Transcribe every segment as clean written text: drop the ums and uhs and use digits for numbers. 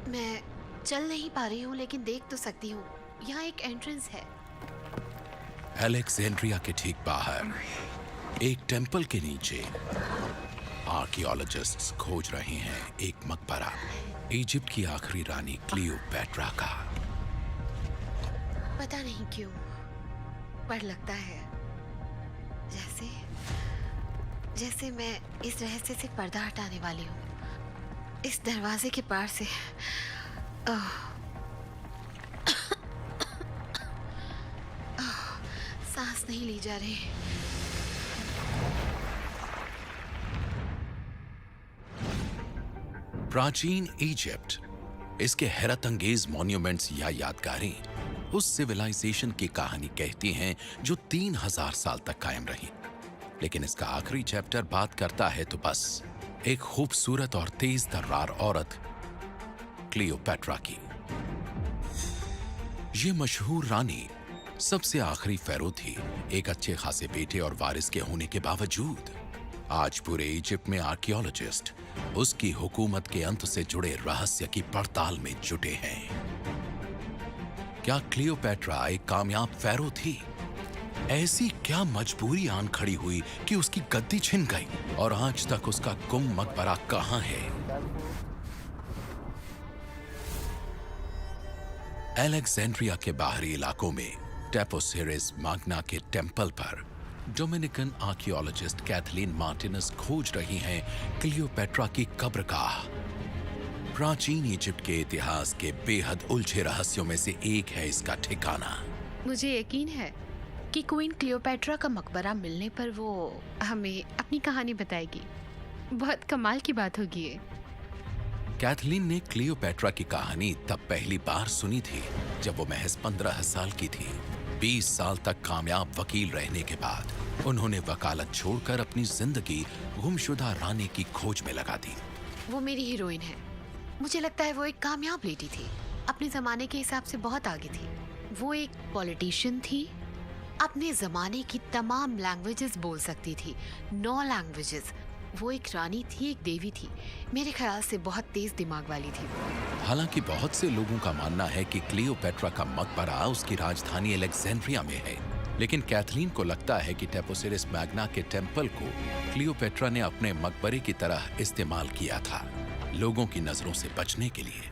मैं चल नहीं पा रही हूँ, लेकिन देख तो सकती हूँ। यहाँ एक एंट्रेंस है। अलेक्जेंड्रिया के ठीक बाहर एक टेंपल के नीचे आर्कियोलॉजिस्ट्स खोज रहे हैं एक मकबरा, इजिप्ट की आखिरी रानी क्लियोपैट्रा का। पता नहीं क्यों, पर लगता है जैसे मैं इस रहस्य से पर्दा हटाने वाली हूँ, इस दरवाजे के पार से। सांस नहीं ली जा रही। प्राचीन इजिप्ट, इसके हैरत अंगेज मॉन्यूमेंट्स या यादगारें उस सिविलाइजेशन की कहानी कहती हैं जो 3000 साल तक कायम रही। लेकिन इसका आखिरी चैप्टर बात करता है तो बस एक खूबसूरत और तेज तर्रार औरत क्लियोपैट्रा की। ये मशहूर रानी सबसे आखिरी फेरो थी, एक अच्छे खासे बेटे और वारिस के होने के बावजूद। आज पूरे इजिप्ट में आर्कियोलॉजिस्ट उसकी हुकूमत के अंत से जुड़े रहस्य की पड़ताल में जुटे हैं। क्या क्लियोपैट्रा एक कामयाब फेरो थी? ऐसी क्या मजबूरी आन खड़ी हुई कि उसकी गद्दी छिन गई? और आज तक उसका गुम मकबरा कहां है? अलेक्जेंड्रिया के बाहरी इलाकों में टेपोसिरिस मैग्ना के टेंपल पर डोमिनिकन आर्कियोलॉजिस्ट कैथलीन मार्टिनस खोज रही हैं क्लियोपैट्रा की कब्रगाह। प्राचीन इजिप्ट के इतिहास के बेहद उलझे रहस्यों में से एक है इसका ठिकाना। मुझे यकीन है कि क्वीन क्लियोपैट्रा का मकबरा मिलने पर वो हमें अपनी कहानी बताएगी। बहुत कमाल की बात होगी ये। कैथलीन ने क्लियोपैट्रा की कहानी तब पहली बार सुनी थी जब वो महज 15 साल की थी। 20 साल तक कामयाब वकील रहने के बाद उन्होंने वकालत छोड़कर अपनी जिंदगी गुमशुदा रानी की खोज में लगा दी। वो मेरी हीरोइन है। मुझे लगता है वो एक कामयाब लेडी थी, अपने जमाने के हिसाब से बहुत आगे थी। वो एक पॉलिटिशियन थी, अपने जमाने की तमाम लैंग्वेजेस बोल सकती थी, 9 लैंग्वेजेस। वो एक रानी थी, एक देवी थी। मेरे ख्याल से बहुत तेज दिमाग वाली थी। हालांकि बहुत से लोगों का मानना है कि क्लियोपैट्रा का मकबरा उसकी राजधानी अलेक्जेंड्रिया में है, लेकिन कैथलीन को लगता है कि टेपोसिरिस मैग्ना के टेंपल को क्लियोपैट्रा ने अपने मकबरे की तरह इस्तेमाल किया था, लोगों की नजरों से बचने के लिए।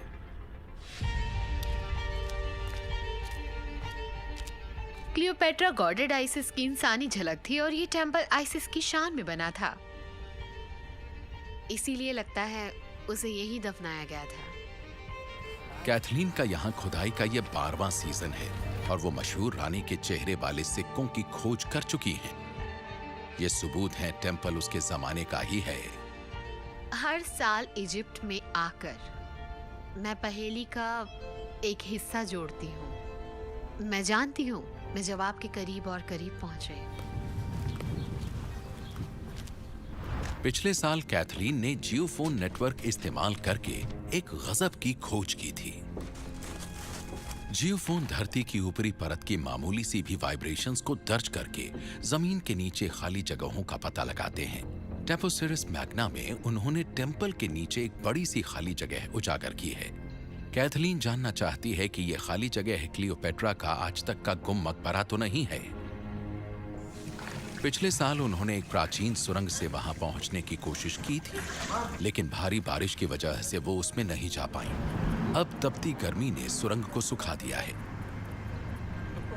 क्लियोपैट्रा गॉडेड आइसिस की इंसानी झलक थी और ये टेंपल आइसिस की शान में बना था। इसीलिए लगता है उसे यही दफनाया गया था। कैथलीन का यहाँ खुदाई का ये 12वां सीजन है और वो मशहूर रानी के चेहरे वाले सिक्कों की खोज कर चुकी हैं। ये सबूत है टेंपल उसके जमाने का ही है। हर साल इजिप्ट में आकर मैं पहेली का एक हिस्सा जोड़ती हूँ। मैं जानती हूँ मैं जवाब के करीब और करीब पहुंच रही हूँ। पिछले साल कैथलीन ने जियोफोन नेटवर्क इस्तेमाल करके एक गजब की खोज की थी। जियोफोन धरती की ऊपरी परत की मामूली सी भी वाइब्रेशंस को दर्ज करके जमीन के नीचे खाली जगहों का पता लगाते हैं। टेपोसिरिस मैग्ना में उन्होंने टेंपल के नीचे एक बड़ी सी खाली जगह उजागर की है। कैथलीन जानना चाहती है कि यह खाली जगह क्लियोपैट्रा का आज तक का गुम मकबरा तो नहीं है। पिछले साल उन्होंने एक प्राचीन सुरंग से वहां पहुंचने की कोशिश की थी, लेकिन भारी बारिश की वजह से वो उसमें नहीं जा पाई। अब तपती गर्मी ने सुरंग को सुखा दिया है।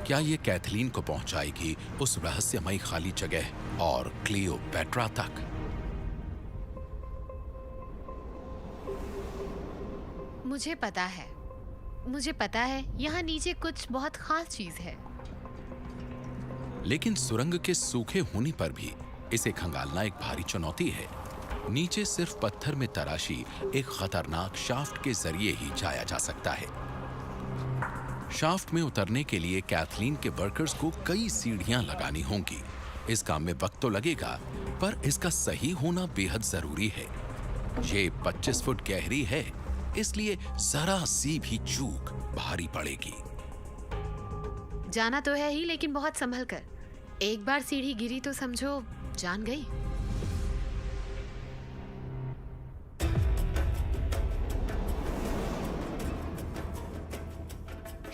क्या ये कैथलीन को पहुंचाएगी उस रहस्यमयी खाली जगह और क्लियोपैट्रा तक? मुझे पता है यहाँ नीचे कुछ बहुत खास चीज है। लेकिन सुरंग के सूखे होने पर भी इसे खंगालना एक भारी चुनौती है। नीचे सिर्फ पत्थर में तराशी एक खतरनाक शाफ्ट के जरिए ही जाया जा सकता है। शाफ्ट में उतरने के लिए कैथलीन के वर्कर्स को कई सीढ़ियां लगानी होंगी। इस काम में वक्त तो लगेगा, पर इसका सही होना बेहद जरूरी है। ये 25 फुट गहरी है, इसलिए जरा सी भी चूक भारी पड़ेगी। जाना तो है ही, लेकिन बहुत संभल कर। एक बार सीढ़ी गिरी तो समझो जान गई।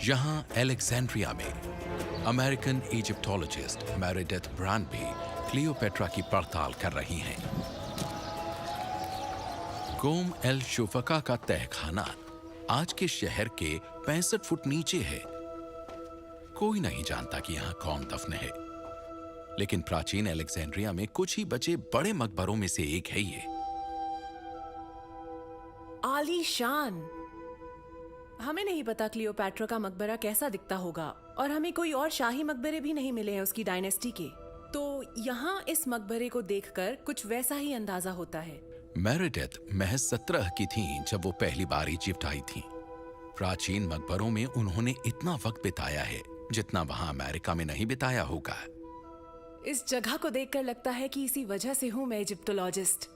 यहाँ एलेक्जेंड्रिया में अमेरिकन इजिप्टोलॉजिस्ट मेरेडिथ ब्रांडबी क्लियोपेट्रा की पड़ताल कर रही हैं। कोम एल शुफका का तहखाना आज के शहर के 65 फुट नीचे है। कोई नहीं जानता कि यहाँ कौन दफन है, लेकिन प्राचीन अलेक्जेंड्रिया में कुछ ही बचे बड़े मकबरों में से एक है ये। आलीशान। हमें नहीं पता क्लियोपैट्रा का मकबरा कैसा दिखता होगा, और हमें कोई और शाही मकबरे भी नहीं मिले हैं उसकी डायनेस्टी के। तो यहाँ इस मकबरे को देखकर कुछ वैसा ही अंदाजा होता है। मेरेडिथ महज 17 की थीं जब वो पहली बार इजिप्ट आई थीं। प्राचीन मकबरों में उन्होंने इतना वक्त बिताया है जितना वहां अमेरिका में नहीं बिताया होगा। इस जगह को देखकर लगता है कि इसी वजह से हूँ मैं इजिप्टोलॉजिस्ट।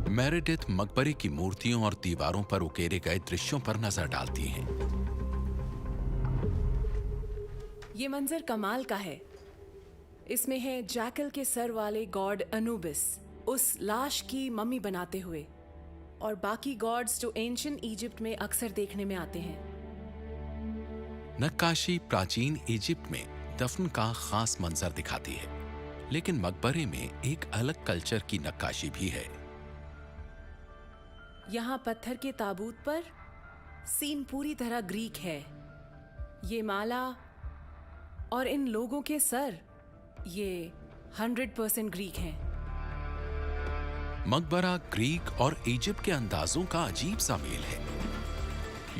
मेरेडिथ मकबरे की मूर्तियों और दीवारों पर उकेरे गए दृश्यों पर नजर डालती हैं। ये मंजर कमाल का है। इसमें है जैकल के सर वाले गॉड अनुबिस उस लाश की मम्मी बनाते हुए, और बाकी गॉड्स जो एंशिएंट इजिप्ट में अक्सर देखने में आते हैं। नक्काशी प्राचीन इजिप्ट में दफन का खास मंजर दिखाती है, लेकिन मकबरे में एक अलग कल्चर की नक्काशी भी है। यहाँ पत्थर के ताबूत पर सीन पूरी तरह ग्रीक है। ये माला और इन लोगों के सर, ये 100% ग्रीक हैं। मकबरा ग्रीक और इजिप्ट के अंदाजों का अजीब सा मेल है।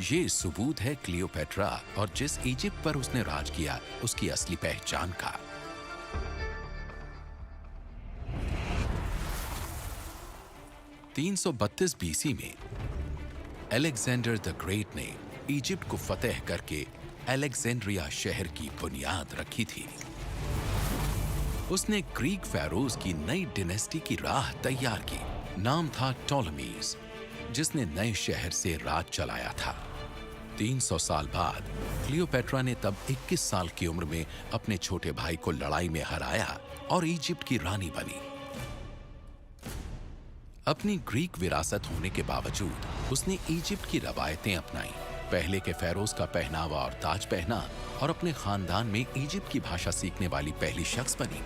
ये सबूत है क्लियोपेट्रा और जिस इजिप्ट पर उसने राज किया उसकी असली पहचान का। (332 बीसी में अलेक्जेंडर द ग्रेट ने इजिप्ट को फतेह करके अलेक्जेंड्रिया शहर की बुनियाद रखी थी। उसने ग्रीक फेरोज की नई डिनेस्टी की राह तैयार की। नाम था टॉलमीज, जिसने नए शहर से राज चलाया था। 300 साल बाद क्लियोपेट्रा ने तब 21 साल की उम्र में अपने छोटे भाई को लड़ाई में हराया और इजिप्ट की रानी बनी। अपनी ग्रीक विरासत होने के बावजूद उसने इजिप्ट की रवायतें अपनाई। पहले के फेरोज का पहनावा और ताज पहना और अपने खानदान में इजिप्ट की भाषा सीखने वाली पहली शख्स बनी।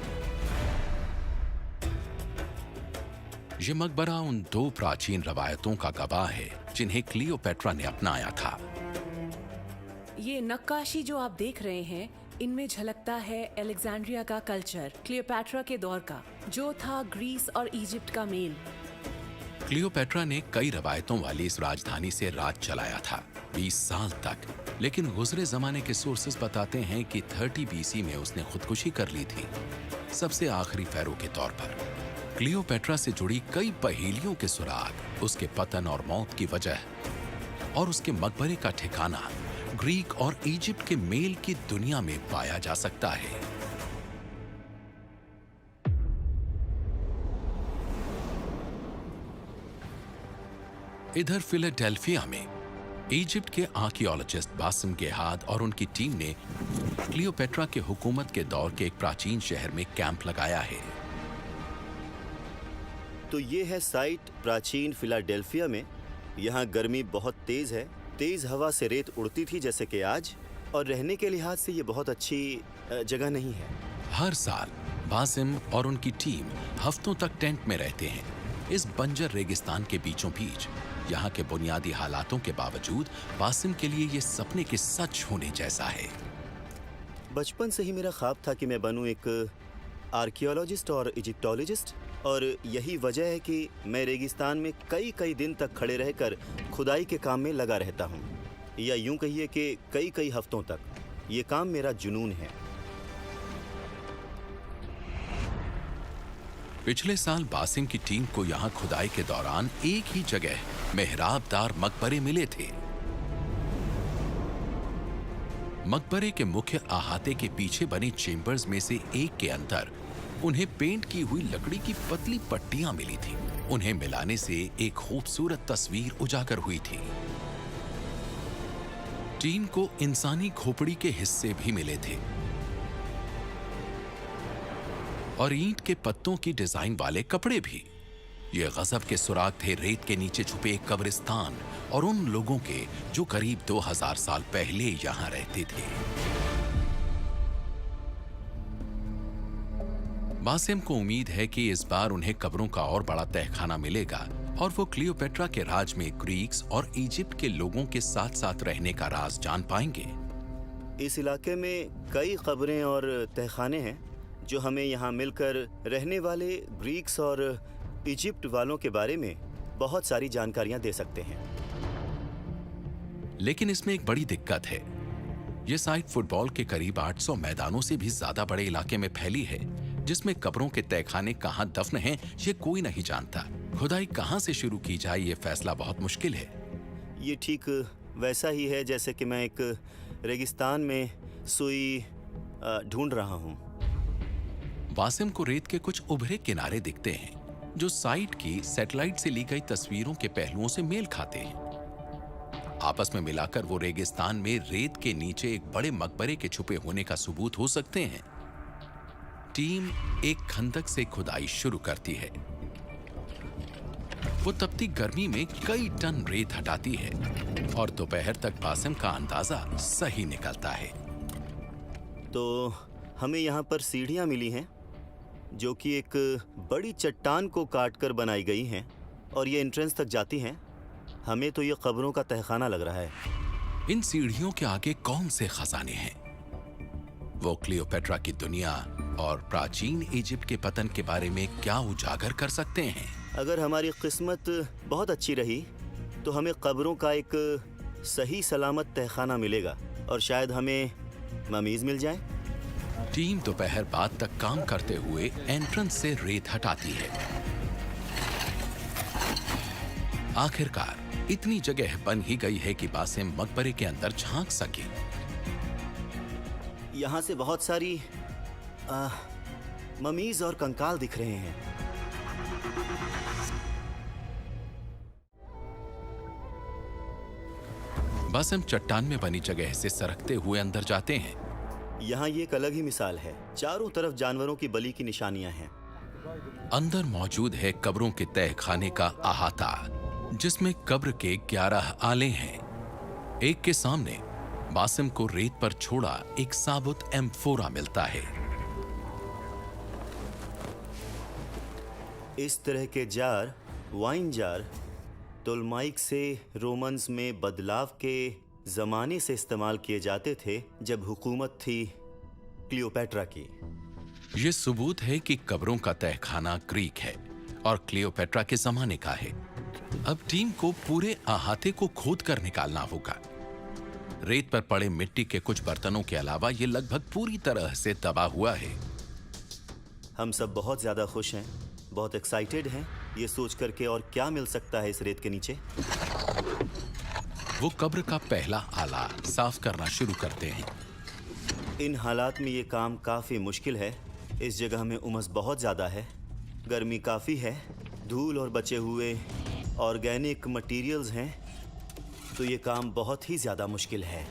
ये मकबरा उन दो प्राचीन रवायतों का गवाह है जिन्हें क्लियोपेट्रा ने अपनाया था। ये नक्काशी जो आप देख रहे हैं, इनमें झलकता है अलेक्जेंड्रिया का कल्चर क्लियोपेट्रा के दौर का, जो था ग्रीस और इजिप्ट का मेल। क्लियोपेट्रा ने कई रवायतों वाली इस राजधानी से राज चलाया था 20 साल तक, लेकिन गुजरे जमाने के सोर्सेस बताते हैं कि 30 बीसी में उसने खुदकुशी कर ली थी, सबसे आखिरी फेरो के तौर पर। क्लियोपेट्रा से जुड़ी कई पहेलियों के सुराग उसके पतन और मौत की वजह और उसके मकबरे का ठिकाना ग्रीक और इजिप्ट के मेल की दुनिया में पाया जा सकता है। इधर फिलाडेल्फिया में इजिप्ट के आर्कियोलॉजिस्ट बासिम गेहाद और उनकी टीम ने क्लियोपेट्रा के हुकूमत के दौर के एक प्राचीन शहर में कैंप लगाया है। तो ये है साइट प्राचीन फिलाडेल्फिया में। यहाँ गर्मी बहुत तेज है, तेज हवा से रेत उड़ती थी जैसे कि आज, और रहने के लिहाज से ये बहुत अच्छी जगह नहीं है। हर साल बासिम और उनकी टीम हफ्तों तक टेंट में रहते हैं इस बंजर रेगिस्तान के बीचों बीच। यहाँ के बुनियादी हालातों के बावजूद बासिम के लिए ये सपने के सच होने जैसा है। बचपन से ही मेरा ख्वाब था कि मैं बनूं एक आर्कियोलॉजिस्ट और इजिप्टोलॉजिस्ट, और यही वजह है कि मैं रेगिस्तान में कई कई दिन तक खड़े रहकर खुदाई के काम में लगा रहता हूँ, या यूं कहिए कि कई कई हफ्तों तक। ये काम मेरा जुनून है। पिछले साल बासिम की टीम को यहाँ खुदाई के दौरान एक ही जगह मेहराबदार मकबरे मिले थे। मकबरे के मुख्य अहाते के पीछे बने चेम्बर्स में से एक के अंदर उन्हें पेंट की हुई लकड़ी की पतली पट्टियां मिली थी। उन्हें मिलाने से एक खूबसूरत तस्वीर उजागर हुई थी। टीम को इंसानी खोपड़ी के हिस्से भी मिले थे और ईंट के पत्तों की डिजाइन वाले कपड़े भी। ये गजब के सुराग थे रेत के नीचे छुपे एक कब्रिस्तान और उन लोगों के जो करीब 2000 साल पहले यहां रहते थे। बासिम को उम्मीद है कि इस बार उन्हें कब्रों का और बड़ा तहखाना मिलेगा और वो क्लियोपेट्रा के राज में ग्रीक्स और इजिप्ट के लोगों के साथ साथ रहने का राज जान पाएंगे। इस इलाके में कई कब्रें और तहखाने हैं जो हमें यहाँ मिलकर रहने वाले ग्रीक्स और इजिप्ट वालों के बारे में बहुत सारी जानकारियाँ दे सकते हैं। लेकिन इसमें एक बड़ी दिक्कत है। ये साइट फुटबॉल के करीब 800 मैदानों से भी ज्यादा बड़े इलाके में फैली है, जिसमें कब्रों के तहखाने कहाँ दफन हैं ये कोई नहीं जानता। खुदाई कहाँ से शुरू की जाए ये फैसला बहुत मुश्किल है। ये ठीक वैसा ही है जैसे कि मैं एक रेगिस्तान में सुई ढूंढ रहा हूँ। वासिम को रेत के कुछ उभरे किनारे दिखते हैं जो साइट की सैटेलाइट से ली गई तस्वीरों के पहलुओं से मेल खाते हैं। आपस में मिलाकर वो रेगिस्तान में रेत के नीचे एक बड़े मकबरे के छुपे होने का सबूत हो सकते हैं। टीम एक खंदक से खुदाई शुरू करती है। वो तपती गर्मी में कई टन रेत हटाती है और दोपहर तक बासिम का अंदाजा सही निकलता है। तो हमें यहाँ पर सीढ़ियाँ मिली हैं जो कि एक बड़ी चट्टान को काटकर बनाई गई हैं और ये एंट्रेंस तक जाती हैं। हमें तो ये कब्रों का तहखाना लग रहा है। इन सीढ़ियों के आगे कौन से खजाने हैं? वो क्लियोपेट्रा की दुनिया और प्राचीन इजिप्ट के पतन के बारे में क्या उजागर कर सकते हैं? अगर हमारी किस्मत बहुत अच्छी रही तो हमें कब्रों का एक सही सलामत तहखाना मिलेगा और शायद हमें ममीज मिल जाए। टीम दोपहर बाद तक काम करते हुए एंट्रेंस से रेत हटाती है। आखिरकार इतनी जगह बन ही गई है कि बासिम मकबरे के अंदर झांक सके। यहाँ से बहुत सारी ममीज और कंकाल दिख रहे हैं। बासिम चट्टान में बनी जगह से सरकते हुए अंदर जाते हैं। यहाँ ये एक अलग ही मिसाल है। चारों तरफ जानवरों की बलि की निशानियां हैं। अंदर मौजूद है कब्रों के तहखाने का अहाता, जिसमें कब्र के 11 आले हैं। एक के सामने बासिम को रेत पर छोड़ा एक साबुत एम्फोरा मिलता है। इस तरह के जार, वाइन जार, टोलमाइक से रोमन्स में बदलाव के जमाने से इस्तेमाल किए जाते थे जब हुकूमत थी क्लियोपेट्रा की। यह सबूत है कि कब्रों का तहखाना ग्रीक है और क्लियोपेट्रा के जमाने का है। अब टीम को पूरे अहाते को खोद कर निकालना होगा। रेत पर पड़े मिट्टी के कुछ बर्तनों के अलावा यह लगभग पूरी तरह से दबा हुआ है। हम सब बहुत ज्यादा खुश हैं, बहुत एक्साइटेड हैं ये सोच करके और क्या मिल सकता है इस रेत के नीचे। वो कब्र का पहला आला साफ करना शुरू करते हैं। इन हालात में ये काम काफी मुश्किल है। इस जगह में उमस बहुत ज्यादा है, गर्मी काफी है, धूल और बचे हुए ऑर्गेनिक मटेरियल्स हैं, तो ये काम बहुत ही ज्यादा मुश्किल है।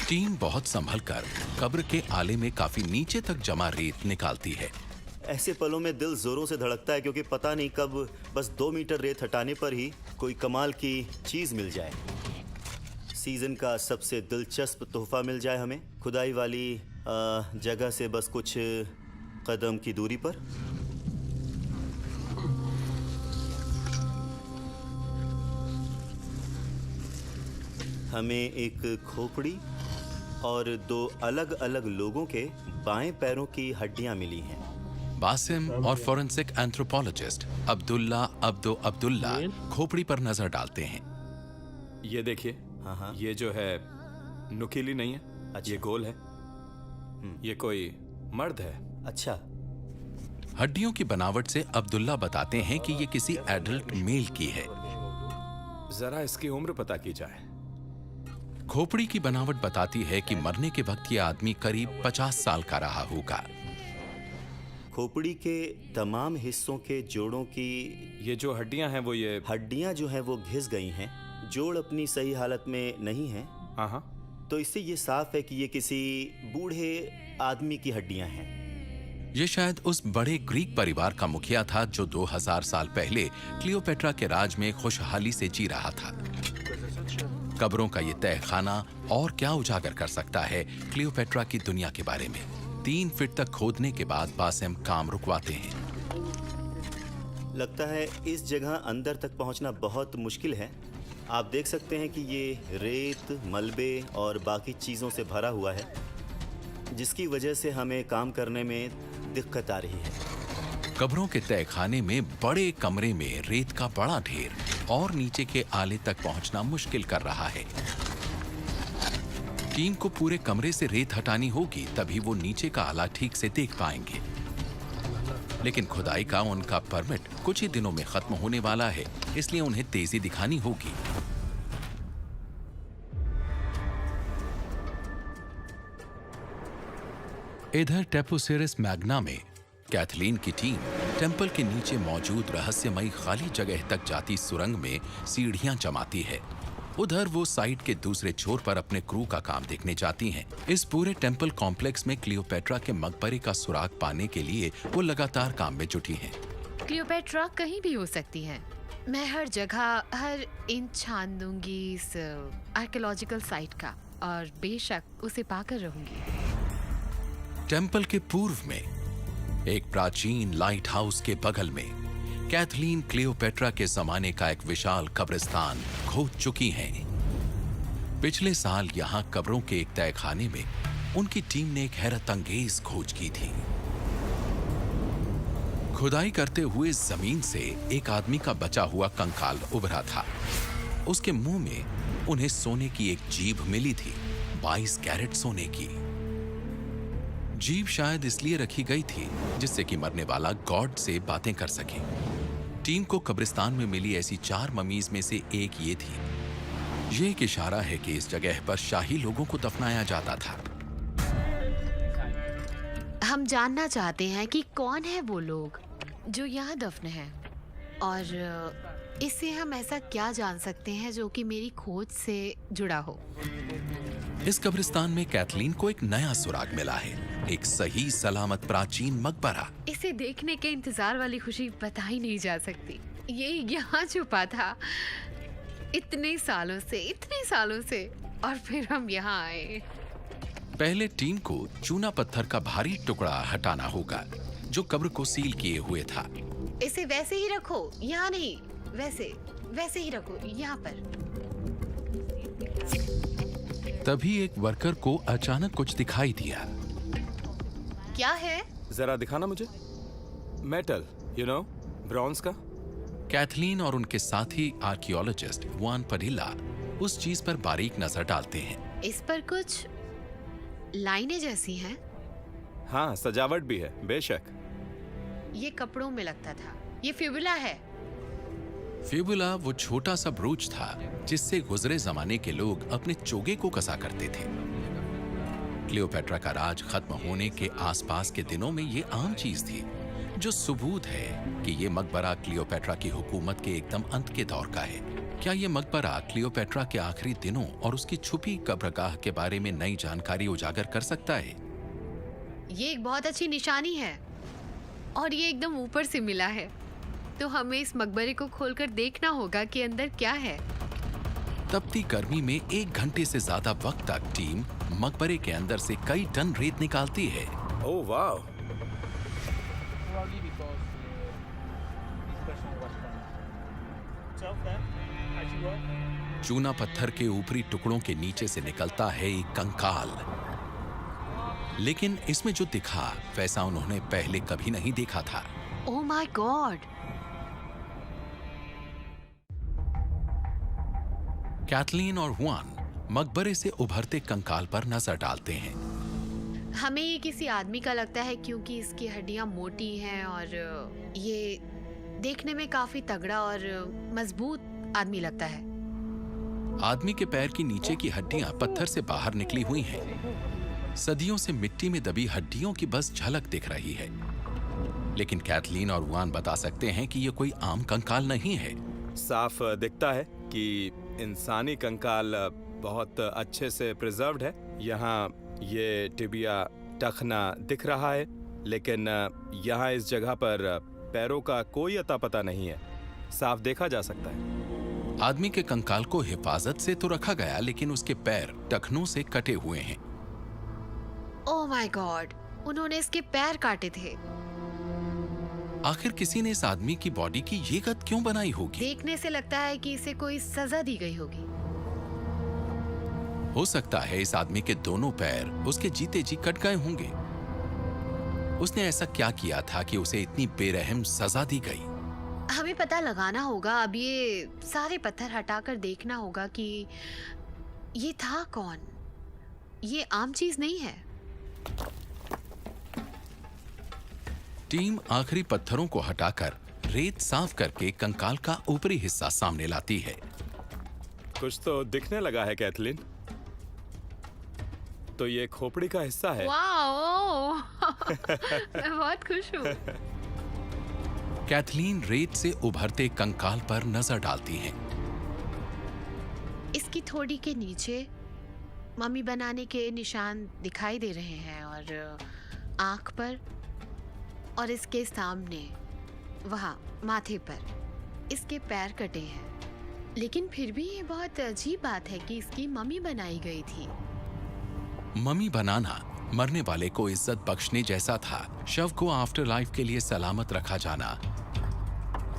टीम बहुत संभल कर कब्र के आले में काफी नीचे तक जमा रेत निकालती है। ऐसे पलों में दिल जोरों से धड़कता है क्योंकि पता नहीं कब बस 2 मीटर रेत हटाने पर ही कोई कमाल की चीज मिल जाए। सीजन का सबसे दिलचस्प तोहफा मिल जाए हमें खुदाई वाली जगह से बस कुछ कदम की दूरी पर। हमें एक खोपड़ी और 2 अलग अलग लोगों के बाएं पैरों की हड्डियां मिली हैं। बासिम और फोरेंसिक एंथ्रोपोलॉजिस्ट अब्दुल्ला खोपड़ी पर नजर डालते हैं। ये देखिए, हाँ। ये जो है नुकीली नहीं है। अच्छा। ये गोल है। ये कोई मर्द है। अच्छा। हड्डियों की बनावट से अब्दुल्ला बताते हैं कि ये किसी एडल्ट मेल की है। जरा इसकी उम्र पता की जाए। खोपड़ी की बनावट बताती है कि मरने के वक्त ये आदमी करीब 50 साल का रहा होगा। खोपड़ी के तमाम हिस्सों के जोड़ों की ये जो हड्डियां हैं वो ये हड्डियां जो हैं वो घिस गई हैं। जोड़ अपनी सही हालत में नहीं है। हाँ। तो इससे ये साफ है कि ये किसी बूढ़े आदमी की हड्डियां हैं। ये शायद उस बड़े ग्रीक परिवार का मुखिया था जो 2000 साल पहले क्लियोपेट्रा के राज में खुशहाली से जी रहा था। कब्रों का ये तहखाना और क्या उजागर कर सकता है क्लियोपेट्रा की दुनिया के बारे में। 3 फीट तक खोदने के बाद बासिम काम रुकवाते हैं। लगता है इस जगह अंदर तक पहुंचना बहुत मुश्किल है। आप देख सकते हैं कि ये रेत, मलबे और बाकी चीज़ों से भरा हुआ है, जिसकी वजह से हमें काम करने में दिक्कत आ रही है। कब्रों के तहखाने में बड़े कमरे में रेत का बड़ा ढेर और नीचे के आले तक पहुंचना मुश्किल कर रहा है। टीम को पूरे कमरे से रेत हटानी होगी, तभी वो नीचे का आला ठीक से देख पाएंगे। लेकिन खुदाई का उनका परमिट कुछ ही दिनों में खत्म होने वाला है, इसलिए उन्हें तेजी दिखानी होगी। इधर टेपोसिरिस मैग्ना में कैथलीन की टीम टेंपल के नीचे मौजूद रहस्यमयी खाली जगह तक जाती सुरंग में सीढ़ियां जमाती है। उधर वो साइट के दूसरे छोर पर अपने क्रू का काम देखने जाती हैं। इस पूरे टेंपल कॉम्प्लेक्स में क्लियोपेट्रा के मकबरे का सुराग पाने के लिए वो लगातार काम में जुटी हैं। क्लियोपेट्रा कहीं भी हो सकती है। मैं हर जगह हर इंच छान दूंगी इस आर्कियोलॉजिकल साइट का, और बेशक उसे पाकर रहूंगी। टेंपल के पूर्व में एक प्राचीन लाइट हाउस के बगल में कैथलीन क्लियोपेट्रा के जमाने का एक विशाल कब्रिस्तान खोद चुकी हैं। पिछले साल यहां कब्रों के एक तहखाने में उनकी टीम ने एक हैरतअंगेज खोज की थी। खुदाई करते हुए जमीन से एक आदमी का बचा हुआ कंकाल उभरा था। उसके मुंह में उन्हें सोने की एक जीभ मिली थी, 22 कैरेट सोने की। जीभ शायद इसलिए रखी गई थी जिससे कि मरने वाला गॉड से बातें कर सके। टीम को कब्रिस्तान में मिली ऐसी 4 ममीज में से एक ये थी। ये एक इशारा है कि इस जगह पर शाही लोगों को दफनाया जाता था। हम जानना चाहते हैं कि कौन है वो लोग जो यहाँ दफन हैं, और इससे हम ऐसा क्या जान सकते हैं जो कि मेरी खोज से जुड़ा हो। इस कब्रिस्तान में कैथलीन को एक नया सुराग मिला है, एक सही सलामत प्राचीन मकबरा। इसे देखने के इंतजार वाली खुशी बताई नहीं जा सकती। ये यहाँ छुपा था इतने सालों से, और फिर हम यहाँ आए। पहले टीम को चूना पत्थर का भारी टुकड़ा हटाना होगा जो कब्र को सील किए हुए था। इसे वैसे ही रखो, यहाँ नहीं, वैसे ही रखो, यहाँ पर। तभी एक वर्कर को अचानक कुछ दिखाई दिया। क्या है? जरा दिखाना मुझे। मेटल, ब्रॉन्ज का। कैथलीन और उनके साथी आर्कियोलॉजिस्ट जुआन पडिल्ला उस चीज पर बारीक नजर डालते हैं। इस पर कुछ लाइनें जैसी हैं। हाँ, सजावट भी है, बेशक। ये कपड़ों में लगता था। ये फिबुला है। फिबुला वो छोटा सा ब्रूच था जिससे गुजरे जमाने के लोग अपने चोगे को कसा करते थे। क्लियोपेट्रा का राज खत्म होने के आसपास के दिनों में ये आम चीज थी, जो सबूत है कि ये मकबरा क्लियोपेट्रा की हुकूमत के एकदम अंत के दौर का है। क्या ये मकबरा क्लियोपेट्रा के आखिरी दिनों और उसकी छुपी कब्रगाह के बारे में नई जानकारी उजागर कर सकता है? ये एक बहुत अच्छी निशानी है, और ये एकदम ऊपर से मिला है, तो हमें इस मकबरे को खोलकर देखना होगा कि अंदर क्या है। तपती गर्मी में 1 घंटे से ज्यादा वक्त तक टीम मकबरे के अंदर से कई टन रेत निकालती है। ओह वाह! Probably because this person was coming. So then, as you go. चूना पत्थर के ऊपरी टुकड़ों के नीचे से निकलता है एक कंकाल, लेकिन इसमें जो दिखा वैसा उन्होंने पहले कभी नहीं देखा था। Oh my God! कैथलीन और जुआन मकबरे से उभरते कंकाल पर नजर डालते हैं। हमें ये किसी आदमी का लगता है क्योंकि इसकी हड्डियां मोटी हैं, और ये देखने में काफी तगड़ा और मजबूत आदमी लगता है। आदमी के पैर की नीचे की हड्डियां पत्थर से बाहर निकली हुई हैं। सदियों से मिट्टी में दबी हड्डियों की बस झलक दिख रही है। लेकिन कैथलीन और जुआन बता सकते हैं कि ये कोई आम कंकाल नहीं है। साफ दिखता है कि इंसानी कंकाल बहुत अच्छे से प्रिजर्व्ड है। यहाँ ये टिबिया टखना दिख रहा है, लेकिन यहाँ इस जगह पर पैरों का कोई अता पता नहीं है। साफ देखा जा सकता है। आदमी के कंकाल को हिफाजत से तो रखा गया, लेकिन उसके पैर टखनों से कटे हुए हैं। ओह माय गॉड, उन्होंने इसके पैर काटे थे। आखिर किसी ने इस आदमी की बॉडी की ये गत क्यों बनाई होगी? देखने से लगता है कि इसे कोई सजा दी गई होगी। हो सकता है इस आदमी के दोनों पैर उसके जीते जी कट गए होंगे। उसने ऐसा क्या किया था कि उसे इतनी बेरहम सजा दी गई? हमें पता लगाना होगा। अब ये सारे पत्थर हटाकर देखना होगा कि ये था कौन। ये आम चीज नहीं है। टीम आखिरी पत्थरों को हटाकर रेत साफ करके कंकाल का ऊपरी हिस्सा सामने लाती है। कुछ तो दिखने लगा है कैथलीन। तो ये खोपड़ी का हिस्सा है। वाओ मैं बहुत खुश हूँ। कैथलीन रेत से उभरते कंकाल पर नजर डालती हैं। इसकी थोड़ी के नीचे मम्मी बनाने के निशान दिखाई दे रहे हैं और आंख पर और इसके सामने वहाँ माथे पर इसके पैर कटे हैं। लेकिन फिर भी ये बहुत अजीब बात है कि इसकी मम्मी बनाई गई थी। मम्मी बनाना मरने वाले को इज्जत बख्शने जैसा था। शव को आफ्टर लाइफ के लिए सलामत रखा जाना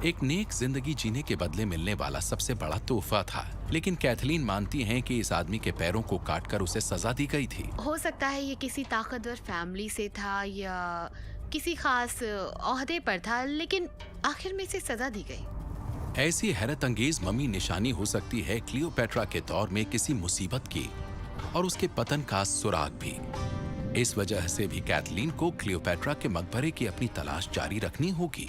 एक नेक जिंदगी जीने के बदले मिलने वाला सबसे बड़ा तोहफा था। लेकिन कैथलीन मानती हैं कि इस आदमी के पैरों को काटकर उसे सजा दी गई थी। हो सकता है ये किसी ताकतवर फैमिली से था या किसी खास ओहदे पर था, लेकिन आखिर में इसे सजा दी गई। ऐसी हैरत अंगेज मम्मी निशानी हो सकती है क्लियोपेट्रा के दौर में किसी मुसीबत की और उसके पतन का सुराग भी। इस वजह से भी कैथलीन को क्लियोपेट्रा के मकबरे की अपनी तलाश जारी रखनी होगी।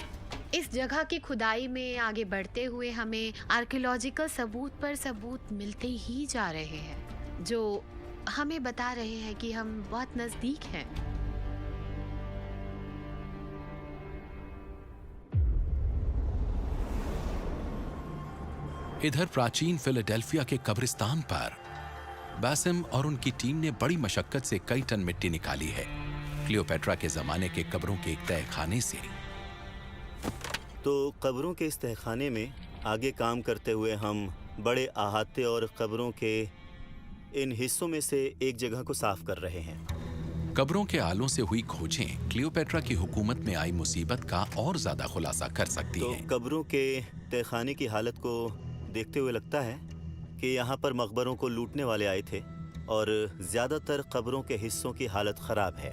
इस जगह की खुदाई में आगे बढ़ते हुए हमें आर्कियोलॉजिकल सबूत पर सबूत मिलते ही जा रहे हैं, जो हमें बता रहे हैं कि हम बहुत नजदीक हैं। इधर प्राचीन फिलाडेल्फिया के कब्रिस्तान पर बासिम और उनकी टीम ने बड़ी मशक्कत से कई टन मिट्टी निकाली है क्लियोपेट्रा के जमाने के कब्रों के एक तहखाने से। तो कब्रों के इस तहखाने में आगे काम करते हुए हम बड़े अहाते और कब्रों के इन हिस्सों में से एक जगह को साफ कर रहे हैं। कब्रों के आलों से हुई खोजें क्लियोपेट्रा की हुकूमत में आई मुसीबत का और ज्यादा खुलासा कर सकती तो हैं। कब्रों के तहखाने की हालत को देखते हुए लगता है कि यहाँ पर मकबरों को लूटने वाले आए थे और ज्यादातर कब्रों के हिस्सों की हालत खराब है।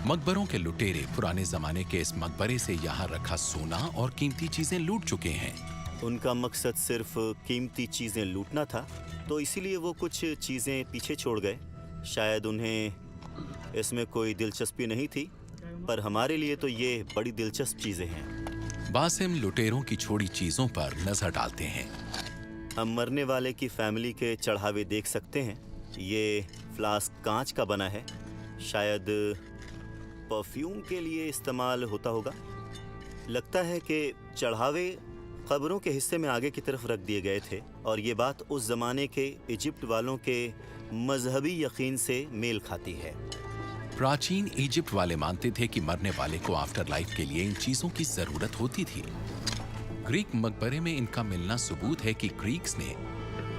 मकबरों के लुटेरे पुराने जमाने के इस मकबरे से यहाँ रखा सोना और कीमती चीजें लूट चुके हैं। उनका मकसद सिर्फ कीमती चीजें लूटना था, तो इसीलिए वो कुछ चीजें पीछे छोड़ गए। शायद उन्हें इसमें कोई दिलचस्पी नहीं थी, पर हमारे लिए तो ये बड़ी दिलचस्प चीजें हैं। बासिम लुटेरों की छोड़ी चीजों पर नजर डालते हैं। हम मरने वाले की फैमिली के चढ़ावे देख सकते हैं। ये फ्लास्क कांच का बना है, शायद परफ्यूम के लिए इस्तेमाल होता होगा। लगता है कि चढ़ावे कब्रों के हिस्से में आगे की तरफ रख दिए गए थे और ये बात उस जमाने के इजिप्ट वालों के मजहबी यकीन से मेल खाती है। प्राचीन इजिप्ट वाले मानते थे कि मरने वाले को आफ्टर लाइफ के लिए इन चीजों की जरूरत होती थी। ग्रीक मकबरे में इनका मिलना सबूत है कि ग्रीक्स ने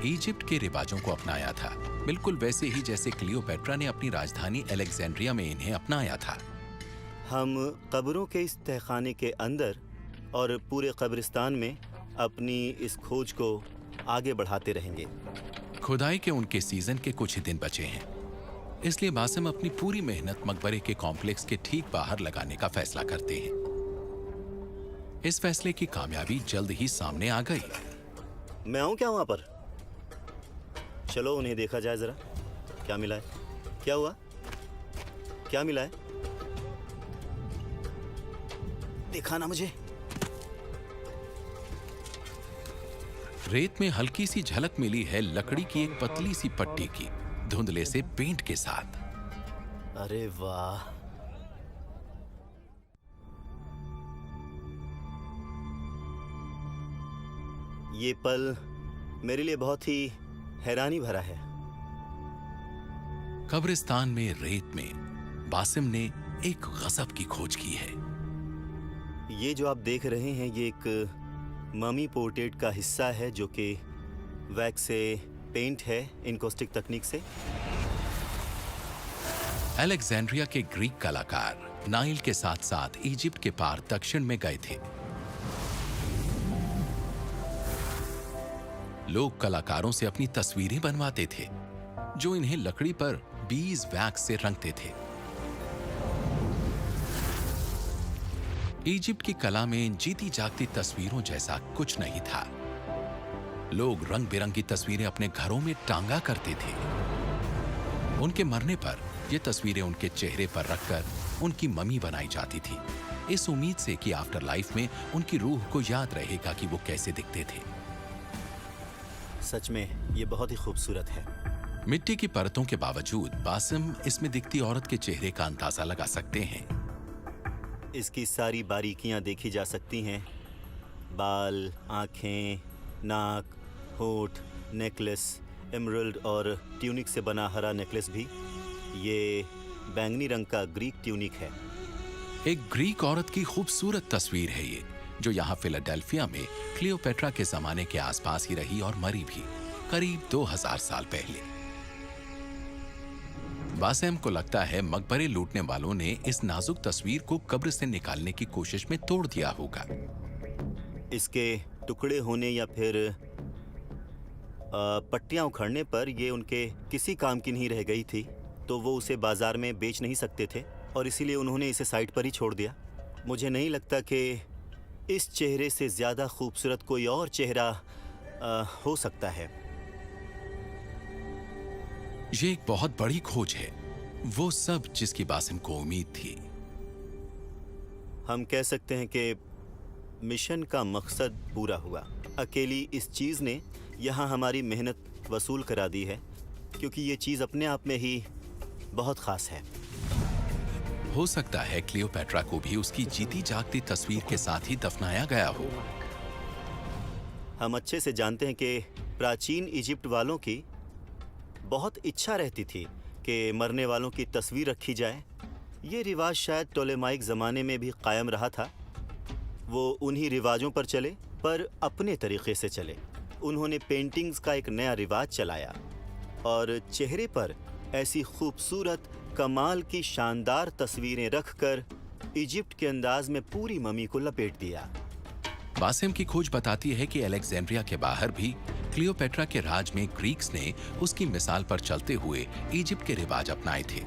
इजिप्ट के रिवाजों को अपनाया था, बिल्कुल वैसे ही जैसे क्लियोपेट्रा ने अपनी राजधानी अलेक्जेंड्रिया में इन्हें अपनाया था। हम कब्रों के इस तहखाने के अंदर और पूरे कब्रिस्तान में अपनी इस खोज को आगे बढ़ाते रहेंगे। खुदाई के उनके सीजन के कुछ ही दिन बचे हैं, इसलिए बासिम अपनी पूरी मेहनत मकबरे के कॉम्प्लेक्स के ठीक बाहर लगाने का फैसला करते हैं। इस फैसले की कामयाबी जल्द ही सामने आ गई। मैं आऊं क्या वहां पर? चलो उन्हें देखा जाए जरा। क्या मिला है? क्या हुआ? क्या मिला है? देखा ना मुझे। रेत में हल्की सी झलक मिली है लकड़ी की एक पतली सी पट्टी की, धुंधले से पेंट के साथ। अरे वाह, ये पल मेरे लिए बहुत ही हैरानी भरा है। कब्रिस्तान में रेत में बासिम ने एक गजब की खोज की है। ये जो आप देख रहे हैं ये एक ममी पोर्ट्रेट का हिस्सा है जो कि वैक्स से पेंट है इनकॉस्टिक तकनीक से। अलेक्जेंड्रिया के ग्रीक कलाकार नाइल के साथ साथ इजिप्ट के पार दक्षिण में गए थे। लोग कलाकारों से अपनी तस्वीरें बनवाते थे जो इन्हें लकड़ी पर बीज वैक्स से रंगते थे। इजिप्ट की कला में जीती जागती तस्वीरों जैसा कुछ नहीं था। लोग रंग बिरंगी तस्वीरें अपने घरों में टांगा करते थे। उनके मरने पर ये तस्वीरें उनके चेहरे पर रखकर उनकी ममी बनाई जाती थी, इस उम्मीद से कि आफ्टर लाइफ में उनकी रूह को याद रहेगा कि वो कैसे दिखते थे। सच में ये बहुत ही खूबसूरत है। मिट्टी की परतों के बावजूद बासिम इसमें दिखती औरत के चेहरे का अंदाजा लगा सकते हैं। इसकी सारी बारीकियां देखी जा सकती हैं। बाल, आंखें, नाक, होठ, नेकलेस, एमरल्ड और ट्यूनिक से बना हरा नेकलेस भी। ये बैंगनी रंग का ग्रीक ट्यूनिक है। एक ग्रीक औरत की खूबसूरत तस्वीर है ये, जो यहाँ फिलाडेल्फिया में क्लियोपेट्रा के जमाने के आसपास ही रही और मरी भी करीब 2000 साल पहले। बासेम को लगता है मकबरे लूटने वालों ने इस नाजुक तस्वीर को कब्र से निकालने की कोशिश में तोड़ दिया होगा। इसके टुकड़े होने या फिर पट्टियां उखड़ने पर ये उनके किसी काम की नहीं रह गई थी, तो वो उसे बाजार में बेच नहीं सकते थे और इसीलिए उन्होंने इसे साइड पर ही छोड़ दिया। मुझे नहीं लगता कि इस चेहरे से ज़्यादा खूबसूरत कोई और चेहरा हो सकता है। ये एक बहुत बड़ी खोज है, वो सब जिसकी बासिम को उम्मीद थी। हम कह सकते हैं कि मिशन का मकसद पूरा हुआ। अकेली इस चीज़ ने यहाँ हमारी मेहनत वसूल करा दी है, क्योंकि ये चीज़ अपने आप में ही बहुत ख़ास है। हो सकता है क्लियोपेट्रा को भी उसकी जीती जागती तस्वीर के साथ ही दफनाया गया हो। हम अच्छे से जानते हैं कि प्राचीन इजिप्ट वालों की बहुत इच्छा रहती थी कि मरने वालों की तस्वीर रखी जाए। ये रिवाज शायद टोलेमाइक ज़माने में भी कायम रहा था। वो उन्हीं रिवाजों पर चले, पर अपने तरीक़े से चले। उन्होंने पेंटिंग्स का एक नया रिवाज चलाया और चेहरे पर ऐसी खूबसूरत कमाल की शानदार तस्वीरें रखकर इजिप्ट के अंदाज में पूरी ममी को लपेट दिया। बासिम की खोज बताती है कि अलेक्जेंड्रिया के बाहर भी क्लियोपेट्रा के राज में ग्रीक्स ने उसकी मिसाल पर चलते हुए इजिप्ट के रिवाज अपनाए थे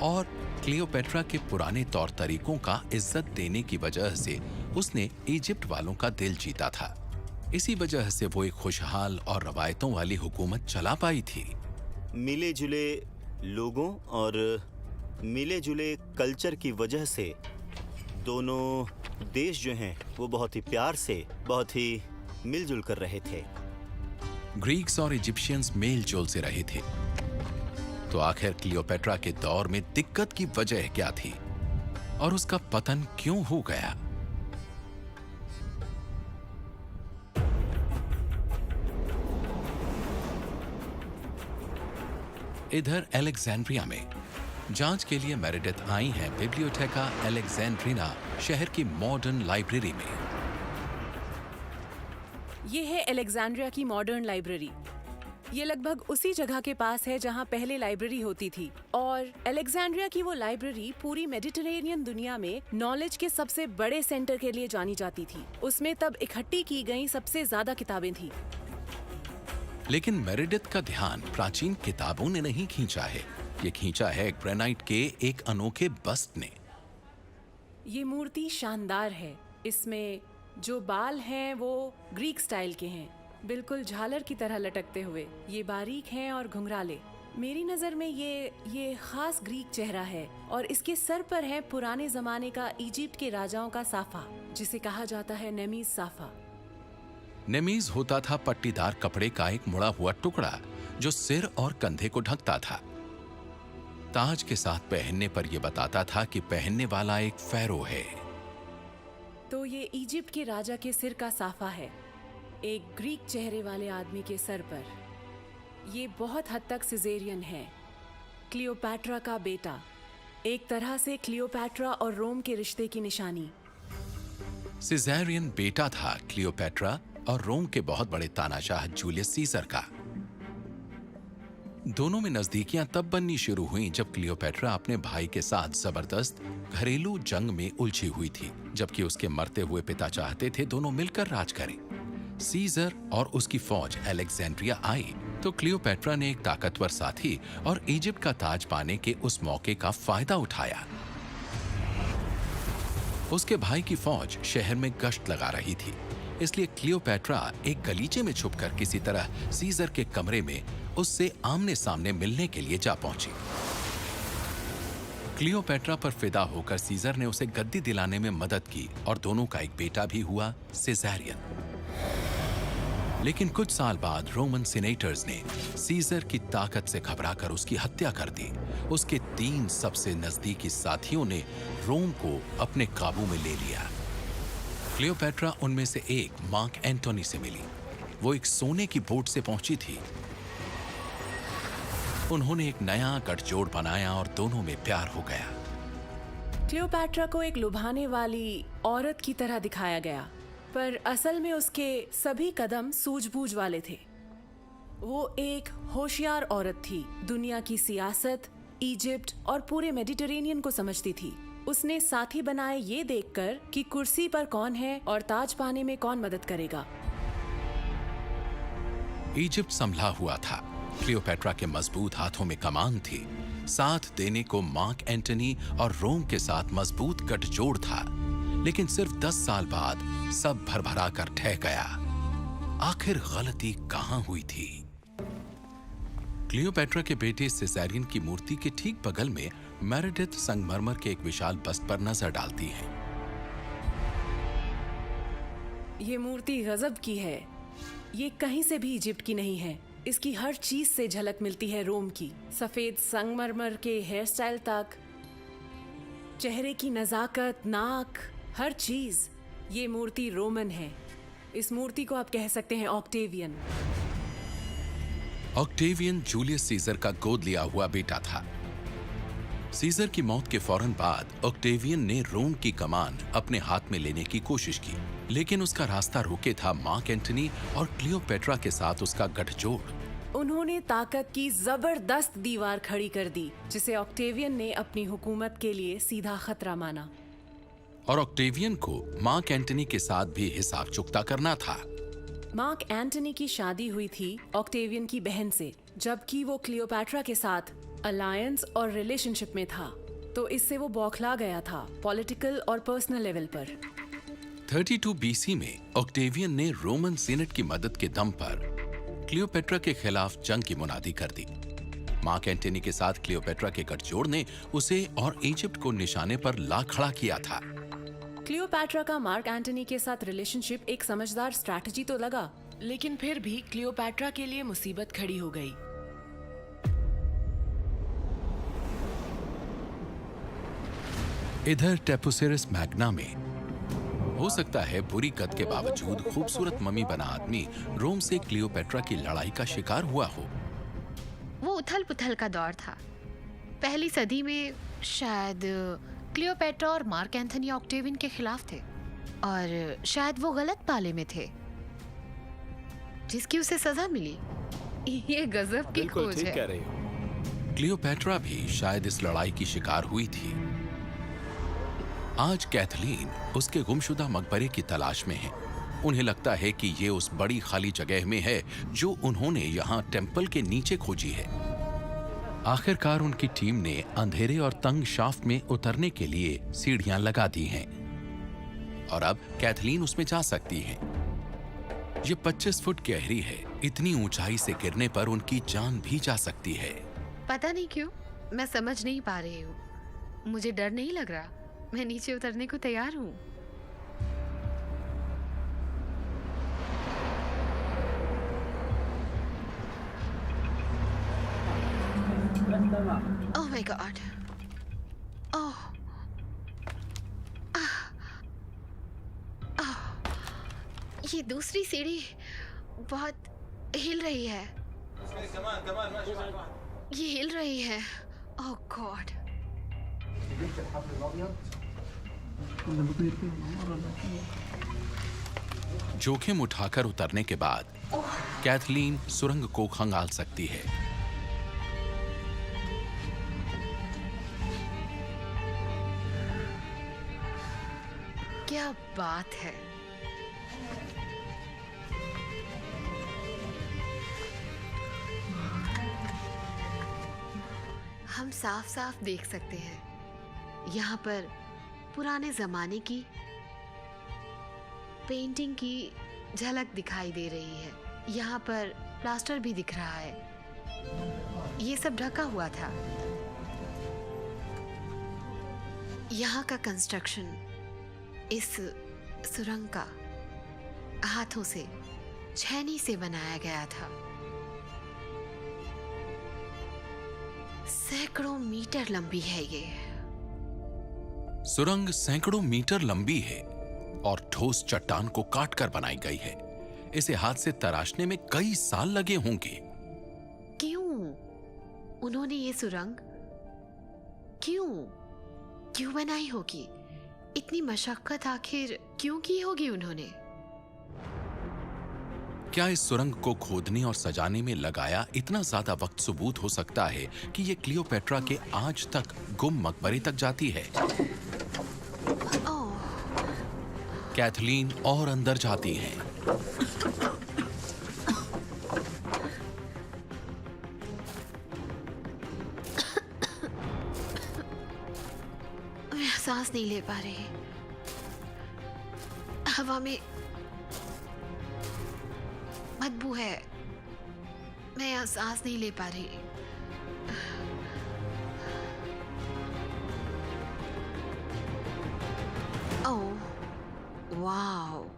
और क्लियोपेट्रा के पुराने तौर तरीकों का इज्जत देने की वजह से उसने इजिप्ट वालों का दिल जीता था। इसी वजह से वो एक खुशहाल और रवायतों वाली हुकूमत चला पाई थी। मिले जुले लोगों और मिले जुले कल्चर की वजह से दोनों देश जो हैं वो बहुत ही प्यार से, बहुत ही मिलजुल कर रहे थे। ग्रीक्स और इजिप्शियंस मेल जोल से रहे थे। तो आखिर क्लियोपेट्रा के दौर में दिक्कत की वजह क्या थी और उसका पतन क्यों हो गया? इधर अलेक्जेंड्रिया में जांच के लिए मेरेडिथ आई हैं बिब्लियोथेका अलेक्जेंड्रिना शहर की मॉडर्न लाइब्रेरी में। ये है अलेक्जेंड्रिया की मॉडर्न लाइब्रेरी। ये लगभग उसी जगह के पास है जहाँ पहले लाइब्रेरी होती थी और अलेक्जेंड्रिया की वो लाइब्रेरी पूरी मेडिटेरेनियन दुनिया में नॉलेज के सबसे बड़े सेंटर के लिए जानी जाती थी। उसमें तब इकट्ठी की गई सबसे ज्यादा किताबें थी। लेकिन मेरेडिथ का ध्यान प्राचीन किताबों ने नहीं खींचा है, ये खींचा है ग्रेनाइट के एक अनोखे बस्ट ने। ये मूर्ति शानदार है। इसमें जो बाल हैं वो ग्रीक स्टाइल के हैं, बिल्कुल झालर की तरह लटकते हुए। ये बारीक हैं और घुंघराले। मेरी नजर में ये खास ग्रीक चेहरा है और इसके सर पर है पुराने जमाने का इजिप्ट के राजाओं का साफा, जिसे कहा जाता है नेमीज साफा। नेमीज होता था पट्टीदार कपड़े का एक मुड़ा हुआ टुकड़ा जो सिर और कंधे को ढकता था। ताज के साथ पहनने पर यह बताता था कि पहनने वाला एक फैरो है। तो ये इजिप्ट के राजा के सिर का साफा है, एक ग्रीक चेहरे वाले आदमी के सर पर। ये बहुत हद तक सिजेरियन है। क्लियोपेट्रा का बेटा एक तरह से क्लियोपैट्रा और रोम के रिश्ते की निशानी। सिजेरियन बेटा था क्लियोपेट्रा और रोम के बहुत बड़े तानाशाह जूलियस सीजर का। दोनों में नजदीकियां तब बननी शुरू हुई जब क्लियोपेट्रा अपने भाई के साथ जबरदस्त घरेलू जंग में उलझी हुई थी, जबकि उसके मरते हुए पिता चाहते थे दोनों मिलकर राज करें। सीजर और उसकी फौज अलेक्जेंड्रिया आई तो क्लियोपेट्रा ने एक ताकतवर साथी और इजिप्ट का ताज पाने के उस मौके का फायदा उठाया। उसके भाई की फौज शहर में गश्त लगा रही थी, इसलिए क्लियोपेट्रा एक गलीचे में छुपकर किसी तरह सीजर के कमरे में उससे आमने सामने मिलने के लिए जा पहुंची। क्लियोपेट्रा पर फिदा होकर सीजर ने उसे गद्दी दिलाने में मदद की और दोनों का एक बेटा भी हुआ, सिजेरियन। लेकिन कुछ साल बाद रोमन सीनेटर्स ने सीजर की ताकत से घबराकर उसकी हत्या कर दी। उसके 3 सबसे नजदीकी साथियों ने रोम को अपने काबू में ले लिया। क्लियोपेट्रा उनमें से एक मार्क एंटोनी से मिली। वो एक सोने की बोट से पहुंची थी। उन्होंने एक नया गठजोड़ बनाया और दोनों में प्यार हो गया। क्लियोपैट्रा को एक लुभाने वाली औरत की तरह दिखाया गया, पर असल में उसके सभी कदम सूझबूझ वाले थे। वो एक होशियार औरत थी, दुनिया की सियासत, इजिप्ट और पूरे मेडिटेरेनियन को समझती थी। उसने साथी बनाए ये देखकर कि कुर्सी पर कौन है और ताज पाने में कौन मदद करेगा। इजिप्ट संभला हुआ था। क्लियोपेट्रा के मजबूत हाथों में कमान थी। साथ देने को मार्क एंटनी और रोम के साथ मजबूत गठजोड़ था। लेकिन सिर्फ 10 साल बाद सब भरभरा कर ढह गया। आखिर गलती कहां हुई थी? क्लियोपेट्रा के बेटे सिजेरियन की मूर्ति के ठीक बगल में मेरेडिथ संगमरमर के एक विशाल बस्त पर नजर डालती है। ये मूर्ति गजब की है। ये कहीं से भी इजिप्ट की नहीं है। इसकी हर चीज से झलक मिलती है रोम की। सफेद संगमरमर के हेयर स्टाइल तक, चेहरे की नजाकत, नाक, हर चीज। ये मूर्ति रोमन है। इस मूर्ति को आप कह सकते हैं ऑक्टेवियन। ऑक्टेवियन जूलियस सीजर का गोद लिया हुआ बेटा था। सीजर की मौत के फौरन बाद ऑक्टेवियन ने रोम की कमान अपने हाथ में लेने की कोशिश की, लेकिन उसका रास्ता रोके था मार्क एंटनी और क्लियोपेट्रा के साथ उसका गठजोड़। उन्होंने ताकत की जबरदस्त दीवार खड़ी कर दी, जिसे ऑक्टेवियन ने अपनी हुकूमत के लिए सीधा खतरा माना। और ऑक्टेवियन को मार्क एंटनी के साथ भी हिसाब चुकता करना था। मार्क एंटनी की शादी हुई थी ऑक्टेवियन की बहन से, जबकि वो क्लियोपैट्रा के साथ अलायंस और रिलेशनशिप में था। तो इससे वो बौखला गया था, पॉलिटिकल और पर्सनल लेवल पर। 32 बीसी में ऑक्टेवियन ने रोमन सीनेट की मदद के दम पर क्लियोपेट्रा के खिलाफ जंग की मुनादी कर दी। मार्क एंटनी के साथ क्लियोपेट्रा के गठजोड़ ने उसे और इजिप्ट को निशाने पर ला खड़ा किया था। क्लियोपैट्रा का मार्क एंटनी के साथ रिलेशनशिप एक समझदार स्ट्रैटेजी तो लगा, लेकिन फिर भी क्लियोपैट्रा के लिए मुसीबत खड़ी हो गई। इधर टेपुसेरस मैग्ना में हो सकता है बुरी कद के बावजूद खूबसूरत मम्मी बना आदमी रोम से क्लियोपेट्रा की लड़ाई का शिकार हुआ हो। वो उथल पुथल का दौर था। पहली सदी में शायद क्लियोपेट्रा और मार्क एंथनी ऑक्टेवियन के खिलाफ थे, और शायद वो गलत पाले में थे, जिसकी उसे सजा मिली। ये गजब की बिल्कुल खोज ठीक है। कह रही हो। क्लियोपेट्रा भी शायद इस लड़ाई की शिकार हुई थी। आज कैथलीन उसके गुमशुदा मकबरे की तलाश में है। उन्हें लगता है कि ये उस बड़ी खाली जगह में है जो उन्होंने यहाँ टेम्पल के नीचे खोजी है। आखिरकार उनकी टीम ने अंधेरे और तंग शाफ्ट में उतरने के लिए सीढ़ियां लगा दी हैं और अब कैथलीन उसमें जा सकती है। ये 25 फुट गहरी है। इतनी ऊंचाई से गिरने पर उनकी जान भी जा सकती है। पता नहीं क्यों मैं समझ नहीं पा रही हूँ। मुझे डर नहीं लग रहा। मैं नीचे उतरने को तैयार हूँ। Oh my God. Oh. ये दूसरी सीढ़ी बहुत हिल रही है। ये हिल रही है। Oh God. जोखिम उठाकर उतरने के बाद कैथलीन सुरंग को खंगाल सकती है। क्या बात है। हम साफ साफ देख सकते हैं यहाँ पर पुराने जमाने की पेंटिंग की झलक दिखाई दे रही है। यहाँ पर प्लास्टर भी दिख रहा है। ये सब ढका हुआ था। यहाँ का कंस्ट्रक्शन इस सुरंग का हाथों से छेनी से बनाया गया था। सैकड़ों मीटर लंबी है ये सुरंग सैकड़ों मीटर लंबी है और ठोस चट्टान को काटकर बनाई गई है। इसे हाथ से तराशने में कई साल लगे होंगे। क्यों उन्होंने ये सुरंग क्यों बनाई होगी? इतनी मशक्कत आखिर क्यों की होगी उन्होंने? क्या इस सुरंग को खोदने और सजाने में लगाया इतना ज्यादा वक्त सबूत हो सकता है कि ये क्लियोपेट्रा के आज तक गुम मकबरे तक जाती है? ओह, कैथलीन और अंदर जाती हैं। मैं सांस नहीं ले पा रही। हवा में बदबू है। मैं यहाँ सांस नहीं ले पा रही। ओह, वाओ।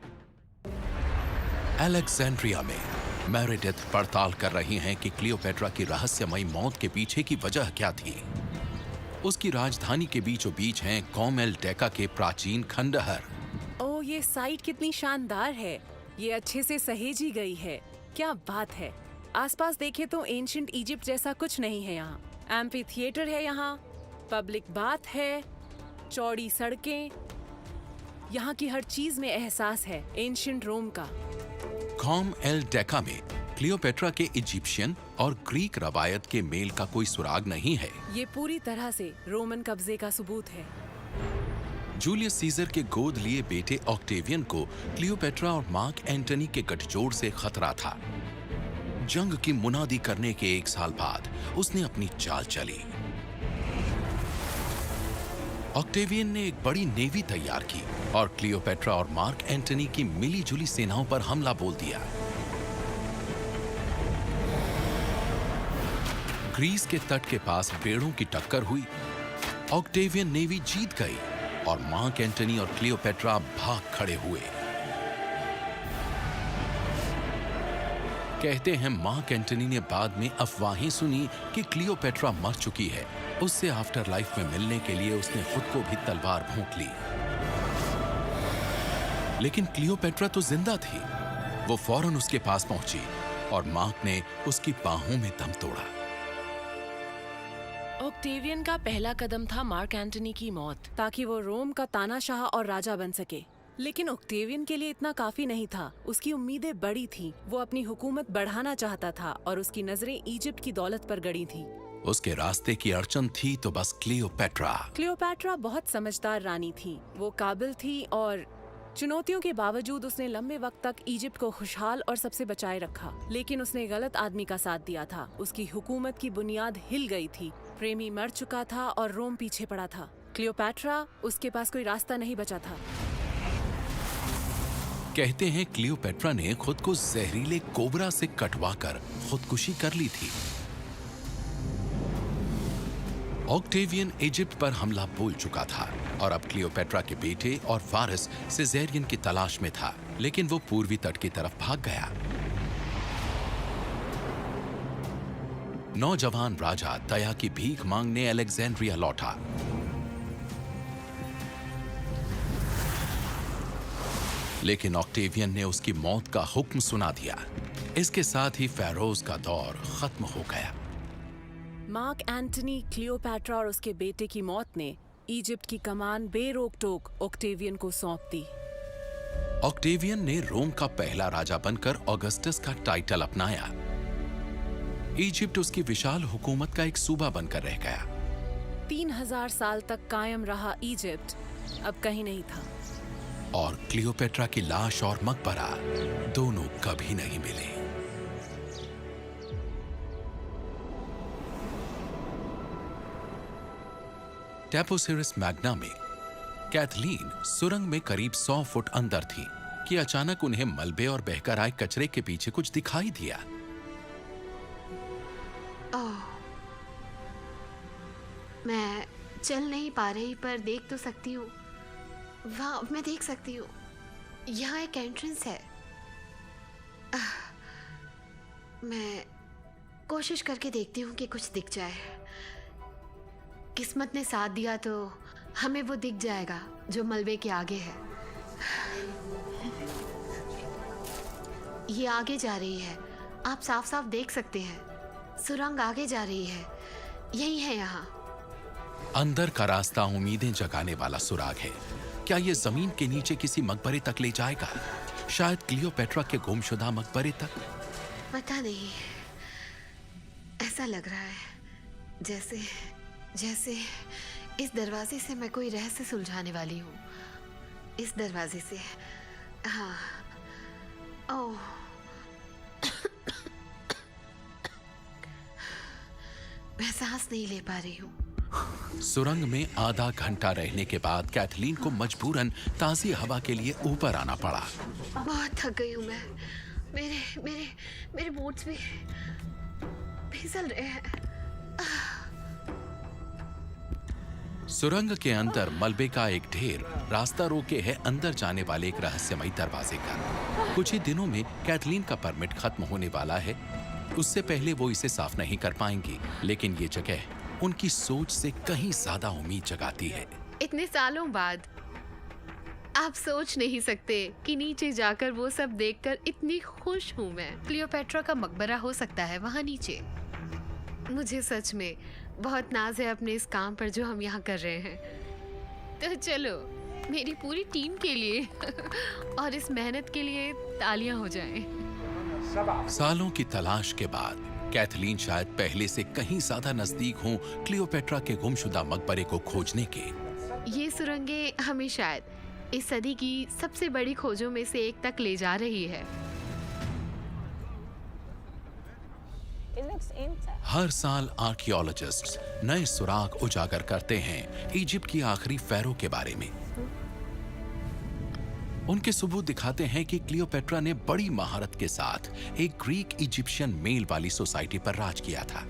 अलेक्जेंड्रिया में मेरेडिथ पड़ताल कर रही हैं कि क्लियोपेट्रा की रहस्यमयी मौत के पीछे की वजह क्या थी। उसकी राजधानी के बीचों बीच हैं कॉम एल डेका के प्राचीन खंडहर। ओह, ये साइट कितनी शानदार है। ये अच्छे से सहेजी गई है। क्या बात है। आसपास देखे तो एंशिएंट इजिप्ट जैसा कुछ नहीं है यहाँ। एम्फी थिएटर है यहाँ, पब्लिक बाथ है, चौड़ी सड़कें। यहाँ की हर चीज में एहसास है एंशिएंट रोम का। कॉम एल डेका में क्लियोपेट्रा के इजिप्शियन और ग्रीक रवायत के मेल का कोई सुराग नहीं है। ये पूरी तरह से रोमन कब्जे का सबूत है। जूलियस सीजर के गोद लिए बेटे ऑक्टेवियन को क्लियोपेट्रा और मार्क एंटनी के गठजोड़ से खतरा था। जंग की मुनादी करने के 1 साल बाद उसने अपनी चाल चली। ऑक्टेवियन ने एक बड़ी नेवी तैयार की और क्लियोपेट्रा और मार्क एंटनी की मिली-जुली सेनाओं पर हमला बोल दिया। ग्रीस के तट के पास बेड़ों की टक्कर हुई। ऑक्टेवियन नेवी जीत गई और मार्क एंटनी और क्लियोपेट्रा भाग खड़े हुए। कहते हैं मार्क एंटनी ने बाद में अफवाहें सुनी कि क्लियोपेट्रा मर चुकी है। उससे आफ्टर लाइफ में मिलने के लिए उसने खुद को भी तलवार भोंक ली। लेकिन क्लियोपेट्रा तो जिंदा थी। वो फौरन उसके पास पहुंची और मार्क ने उसकी बाहों में दम तोड़ा। ऑक्टेवियन का पहला कदम था मार्क एंटनी की मौत, ताकि वो रोम का तानाशाह और राजा बन सके। लेकिन ऑक्टेवियन के लिए इतना काफी नहीं था। उसकी उम्मीदें बड़ी थीं। वो अपनी हुकूमत बढ़ाना चाहता था और उसकी नजरें इजिप्ट की दौलत पर गड़ी थी। उसके रास्ते की अड़चन थी तो बस क्लियोपेट्रा। क्लियोपेट्रा बहुत समझदार रानी थी। वो काबिल थी और चुनौतियों के बावजूद उसने लंबे वक्त तक इजिप्ट को खुशहाल और सबसे बचाए रखा। लेकिन उसने गलत आदमी का साथ दिया था। उसकी हुकूमत की बुनियाद हिल गई थी। प्रेमी मर चुका था और रोम पीछे पड़ा था। क्लियोपेट्रा, उसके पास कोई रास्ता नहीं बचा था। कहते हैं क्लियोपेट्रा ने खुद को जहरीले कोबरा से कटवाकर खुदकुशी कर ली थी। ऑक्टेवियन इजिप्ट पर हमला बोल चुका था और अब क्लियोपेट्रा के बेटे और वारिस सिजेरियन की तलाश में था। लेकिन वो पूर्वी तट की तरफ भाग गया। नौजवान राजा दया की भीख मांगने अलेक्जेंड्रिया लौटा। लेकिन ऑक्टेवियन ने उसकी मौत का हुक्म सुना दिया। इसके साथ ही फेरोज का दौर खत्म हो गया। मार्क एंटनी, क्लियोपेट्रा और उसके बेटे की मौत ने इजिप्ट की कमान बेरोक टोक ऑक्टेवियन को सौंप दी। ऑक्टेवियन ने रोम का पहला राजा बनकर ऑगस्टस का टाइटल अपनाया। इजिप्ट उसकी विशाल हुकूमत का एक सूबा बनकर रह गया। 3000 साल तक कायम रहा इजिप्ट अब कहीं नहीं था। और क्लियोपेट्रा की लाश और मकबरा दोनों कभी नहीं मिले। टेपोसिरिस मैग्ना में कैथलीन सुरंग में करीब 100 फुट अंदर थी कि अचानक उन्हें मलबे और बहकर आए कचरे के पीछे कुछ दिखाई दिया। ओह, मैं चल नहीं पा रही पर देख तो सकती हूँ। वाह, मैं देख सकती हूँ। यहाँ एक एंट्रेंस है। मैं कोशिश करके देखती हूँ कि कुछ दिख जाए। किस्मत ने साथ दिया तो हमें वो दिख जाएगा जो मलबे के आगे है। ये आगे जा रही है, आप साफ साफ देख सकते हैं। सुरंग आगे जा रही है, यही है यहाँ। अंदर का रास्ता उम्मीदें जगाने वाला सुराग है। क्या ये जमीन के नीचे किसी मकबरे तक ले जाएगा? शायद क्लियोपेट्रा के गुमशुदा मकबरे तक। पता नहीं, ऐसा लग रहा है जैसे जैसे इस दरवाजे से मैं कोई रहस्य सुलझाने वाली हूँ। इस दरवाजे से। हाँ। ओह, मैं सांस नहीं ले पा रही हूँ। सुरंग में आधा घंटा रहने के बाद कैथलीन को मजबूरन ताजी हवा के लिए ऊपर आना पड़ा। बहुत थक गई हूँ मैं। मेरे मेरे मेरे बूट्स भी फिसल रहे हैं। सुरंग के अंदर मलबे का एक ढेर रास्ता रोके है अंदर जाने वाले एक रहस्यमयी दरवाजे का। कुछ ही दिनों में कैथलीन का परमिट खत्म होने वाला है। उससे पहले वो इसे साफ नहीं कर पाएंगी, लेकिन ये जगह उनकी सोच से कहीं ज्यादा उम्मीद जगाती है। इतने सालों बाद आप सोच नहीं सकते कि नीचे जाकर वो सब देखकर इतनी खुश हूँ मैं। क्लियोपेट्रा का मकबरा हो सकता है वहाँ नीचे। मुझे सच में बहुत नाज है अपने इस काम पर जो हम यहाँ कर रहे हैं। तो चलो, मेरी पूरी टीम के लिए और इस मेहनत के लिए तालियां हो जाएं। सालों की तलाश के बाद कैथलीन शायद पहले से कहीं ज्यादा नजदीक हों क्लियोपेट्रा के गुमशुदा मकबरे को खोजने के। ये सुरंगें हमें शायद इस सदी की सबसे बड़ी खोजों में से एक तक ले जा रही है। हर साल आर्कियोलॉजिस्ट्स नए सुराग उजागर करते हैं इजिप्ट की आखिरी फेरो के बारे में। उनके सबूत दिखाते हैं कि क्लियोपेट्रा ने बड़ी महारत के साथ एक ग्रीक इजिप्शियन मेल वाली सोसाइटी पर राज किया था।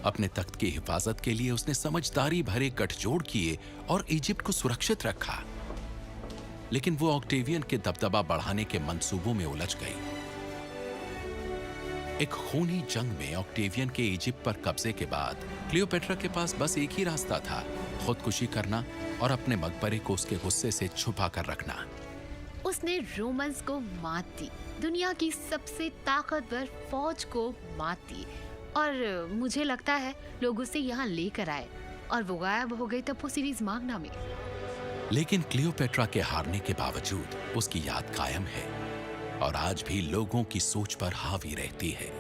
अपने तख्त की हिफाजत के लिए उसने समझदारी भरे गठजोड़ किए और इजिप्ट को सुरक्षित रखा। लेकिन वो ऑक्टेवियन के दबदबा बढ़ाने के मंसूबों में उलझ गई। एक खूनी जंग में ऑक्टेवियन के इजिप्ट पर कब्जे के बाद क्लियोपेट्रा के पास बस एक ही रास्ता था, खुदकुशी करना और अपने मकबरे को उसके गुस्से से छुपा कर रखना। उसने रोमन्स को मात दी, दुनिया की सबसे ताकतवर फौज को मात दी, और मुझे लगता है लोग उसे यहाँ लेकर आए और वो गायब हो गई तपोसिरिस मैग्ना में। लेकिन क्लियोपेट्रा के हारने के बावजूद उसकी याद कायम है और आज भी लोगों की सोच पर हावी रहती है।